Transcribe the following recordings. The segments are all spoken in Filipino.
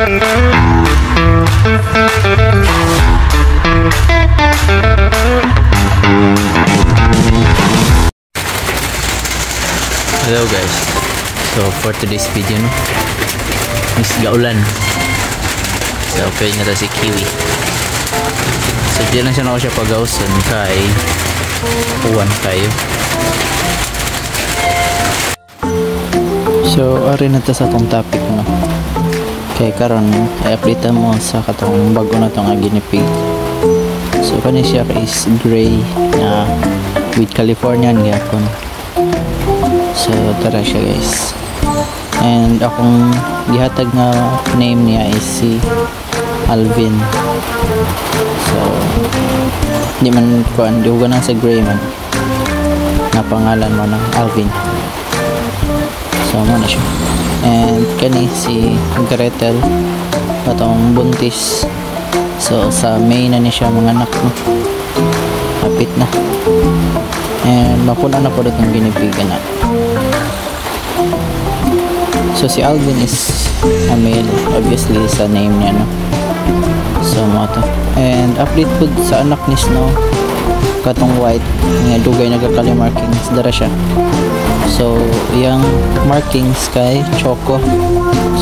Hello guys, so for today's video no, is gaulan. So pwede nga si Kiwi. So diyan lang siya na ako siya pag-gausan kay uwan kayo. So ari na ta sa atong topic no. Kay karon i-update mo sa katong bago na tong guinea pig. So kani siya is gray na with Californian gyapon. So tara siya guys. And akong gihatag nga name niya is si Alvin. So di man ko andi ugan sa gray man. Na pangalan mo ng Alvin. So mo na siya. And kani si Gretel atong buntis. So sa May na ni siya mga anak mo. Kapit na. And mapuna na po itong ginipigan na. So si Alvin is a male, obviously sa name niya no. So mo to. And update po sa anak ni Snow katong white nga dugay nagakali markings dara siya. So yung markings kay Choco.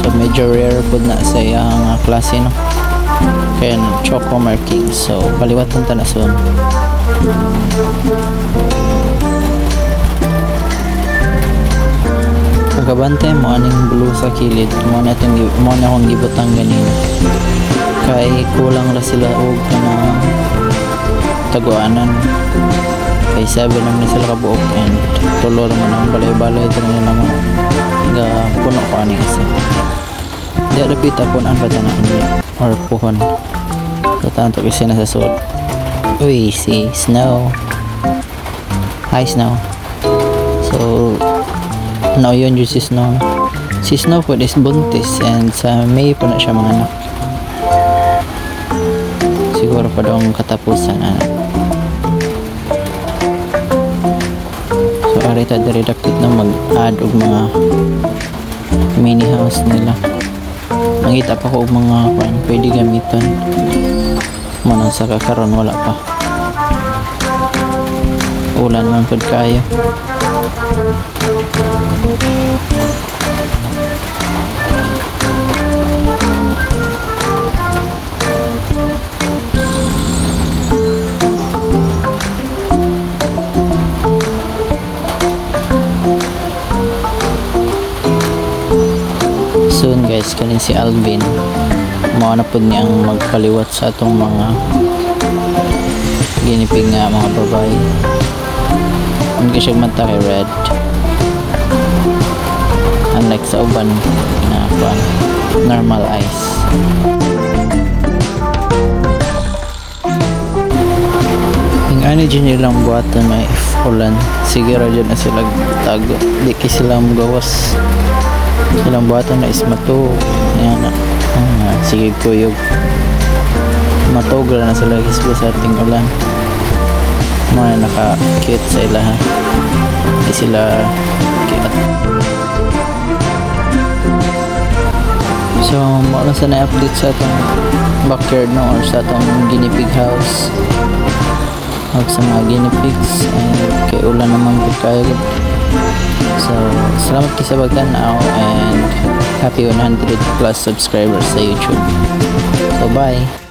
So medyo rare po na sa yung klase no. Kaya Choco markings. So paliwatan ta na soon. Pagkabantay mo aning blue sa kilid mo na akong gibutang ganina kay kulang ra sila og kanang taguanan kay 7 naman sila kabuok and tulo naman ang balay-balay ito nila naman nga puno ko ani kasi di repeat apon ang patanan niya or puhon katanto kasi nasa suot. Uy, si Snow. Hi Snow. So now yun yung si Snow. Si Snow po is buntis and sa May po na siya mga anak. Siguro pa daw ang katapusan anak. So arita direktit na mag-add og mga mini house nila. Nangita pa ko og mga pwede gamiton. Manang sa kakaroon wala pa. Ulan man po kayo. Soon guys, kanin si Alvin mao na po niyang magpaliwat sa atong mga ginipig nga mga babae. Hindi siya mata kay red unlike sa uban na normal eyes. Yung energy nilang buhatan may ulan siguro dyan na sila tago di ki silang gawas silang buhatan na is mato yan na sige kuyog matogol na sila isbo sa ating ulan mga naka-cute sa ila ha hindi sila cute. So mula sa na-update sa itong backyard no or sa itong guinea pig house o sa mga guinea pigs kay ulan naman po kayo. So salamat kayo sa pagtanaw and happy 100 plus subscribers sa YouTube. So bye.